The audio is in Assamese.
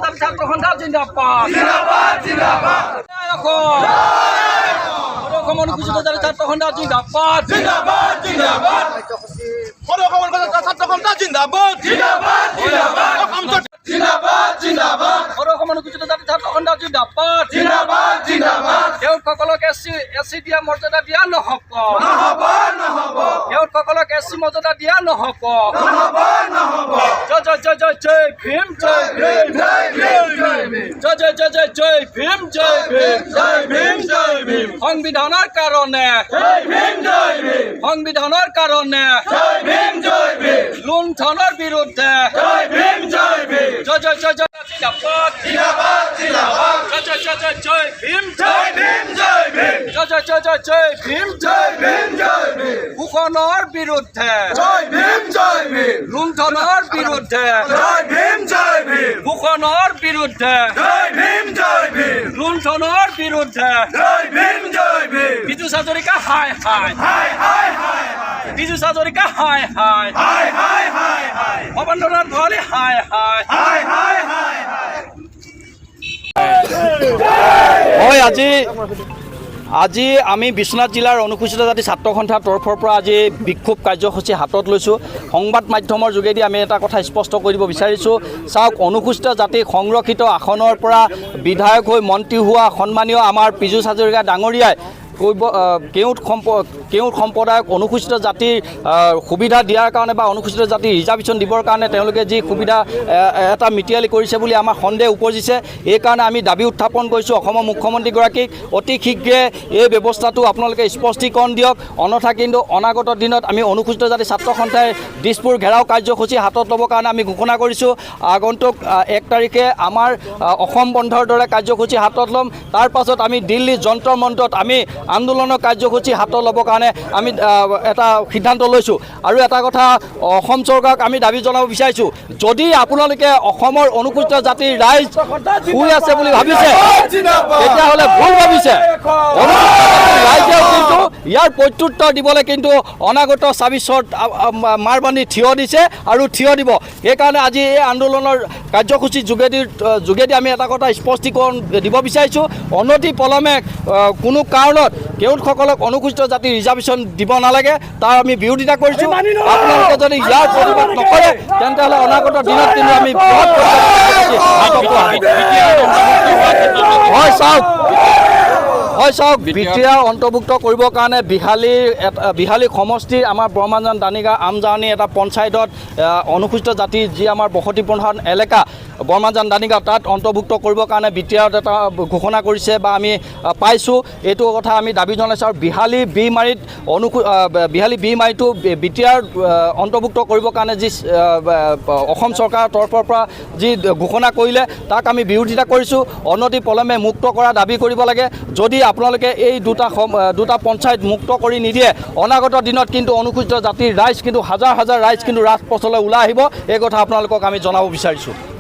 জাতি ছাত্র সন্থা জিন্দাবাদ অনুসূচিত জাতি ছাত্র সন্থা জিন্দাবাদ অনুসূচিত জাতি ছাত্র সন্থা জিন্দাবাদ সকলক এসি দিয়া মৰ্যাদা দিয়া নহব সকলক এসি মৰ্যাদা দিয়া নহব জয় জয় জয় জয় জয় ভীম জয় ভীম জয় জয় জয় ভীম জয় ভীম জয় ভীম জয় ভীম সংবিধানৰ কাৰণে সংবিধানৰ কাৰণে লুণ্ঠনৰ বিৰুদ্ধে জয় জয় জয় জয় জিন্দাবাদ জয় জয় জয় জয় জয় ভীম জয় জয় জয় জয় জয় ভীম শোষণৰ বিৰুদ্ধে লুণ্ঠনৰ বিৰুদ্ধে শোষণৰ বিৰুদ্ধে লুণ্ঠনৰ বিৰুদ্ধে বিজু হাজৰিকা হাই হাই বিজু হাজৰিকা হাই হাই ভৱেন্দ্ৰনাথ ভঁৰালী হাই হাই হয় আজি আমি বিশ্বনাথ জিলাৰ অনুসূচিত জাতি ছাত্ৰ সন্থাৰ তৰফৰ পৰা আজি বিক্ষোভ কাৰ্যসূচী হাতত লৈছোঁ সংবাদ মাধ্যমৰ যোগেদি আমি এটা কথা স্পষ্ট কৰিব বিচাৰিছোঁ চাওক অনুসূচিত জাতি সংৰক্ষিত আসনৰ পৰা বিধায়ক হৈ মন্ত্ৰী হোৱা সন্মানীয় আমাৰ পীযুষ হাজৰিকা ডাঙৰীয়াই কেউট সম্প্ৰদায়ক অনুসূচিত জাতিৰ সুবিধা দিয়াৰ কাৰণে বা অনুসূচিত জাতিৰ ৰিজাৰ্ভেশ্যন দিবৰ কাৰণে তেওঁলোকে যি সুবিধা এটা মিতিয়ালি কৰিছে বুলি আমাৰ সন্দেহ উপজিছে এইকাৰণে আমি দাবী উত্থাপন কৰিছোঁ অসমৰ মুখ্যমন্ত্ৰীগৰাকীক অতি শীঘ্ৰে এই ব্যৱস্থাটো আপোনালোকে স্পষ্টীকৰণ দিয়ক অন্যথা কিন্তু অনাগত দিনত আমি অনুসূচিত জাতি ছাত্ৰ সন্থাই দিছপুৰ ঘেৰাও কাৰ্যসূচী হাতত ল'বৰ কাৰণে আমি ঘোষণা কৰিছোঁ আগন্তুক 1 তাৰিখে আমাৰ অসম বন্ধৰ দৰে কাৰ্যসূচী হাতত ল'ম তাৰ পাছত আমি দিল্লী যন্তৰ মন্তৰত আমি আন্দোলনৰ কাৰ্যসূচী হাতত ল'বৰ কাৰণে আমি এটা সিদ্ধান্ত লৈছোঁ আৰু এটা কথা অসম চৰকাৰক আমি দাবী জনাব বিচাৰিছোঁ যদি আপোনালোকে অসমৰ অনুসূচিত জাতিৰ ৰাইজ শুই আছে বুলি ভাবিছে তেতিয়াহ'লে ভুল ভাবিছে ৰাইজেও কিন্তু ইয়াৰ প্ৰত্যুত্তৰ দিবলৈ কিন্তু অনাগত 24 মাৰ বান্ধি থিয় দিছে আৰু থিয় দিব সেইকাৰণে আজি এই আন্দোলনৰ কাৰ্যসূচীৰ যোগেদি আমি এটা কথা স্পষ্টীকৰণ দিব বিচাৰিছোঁ অনতি পলমে কোনো কাৰণত কেউটসকলক অনুসূচিত জাতিৰ ৰিজাৰ্ভেশ্যন দিব নালাগে তাৰ আমি বিৰোধিতা কৰিছোঁ আপোনালোকে যদি ইয়াৰ প্ৰতিবাদ নকৰে তেন্তে হ'লে অনাগত দিনত কিন্তু আমি হয় চাওক বিটিআৰ অন্তৰ্ভুক্ত কৰিবৰ কাৰণে বিহালী সমষ্টিৰ আমাৰ ব্ৰহ্মাজান দানিগা আমজানি এটা পঞ্চায়তত অনুসূচিত জাতিৰ যি আমাৰ বসতি প্ৰধান এলেকা ব্ৰহ্মাজান দানিগা তাত অন্তৰ্ভুক্ত কৰিবৰ কাৰণে বিটিআৰত এটা ঘোষণা কৰিছে বা আমি পাইছোঁ এইটো কথা আমি দাবী জনাইছোঁ আৰু বিহালী বি মাৰিটো বিটিআৰ অন্তৰ্ভুক্ত কৰিবৰ কাৰণে যি অসম চৰকাৰৰ তৰফৰ পৰা যি ঘোষণা কৰিলে তাক আমি বিৰোধিতা কৰিছোঁ অনতি পলমে মুক্ত কৰা দাবী কৰিব লাগে যদি আপোনালোকে এই দুটা পঞ্চায়ত মুক্ত কৰি নিদিয়ে অনাগত দিনত কিন্তু অনুসূচিত জাতিৰ ৰাইজ কিন্তু হাজাৰ ৰাইজ কিন্তু ৰাজপথলৈ ওলাই আহিব এই কথা আপোনালোকক আমি জনাব বিচাৰিছোঁ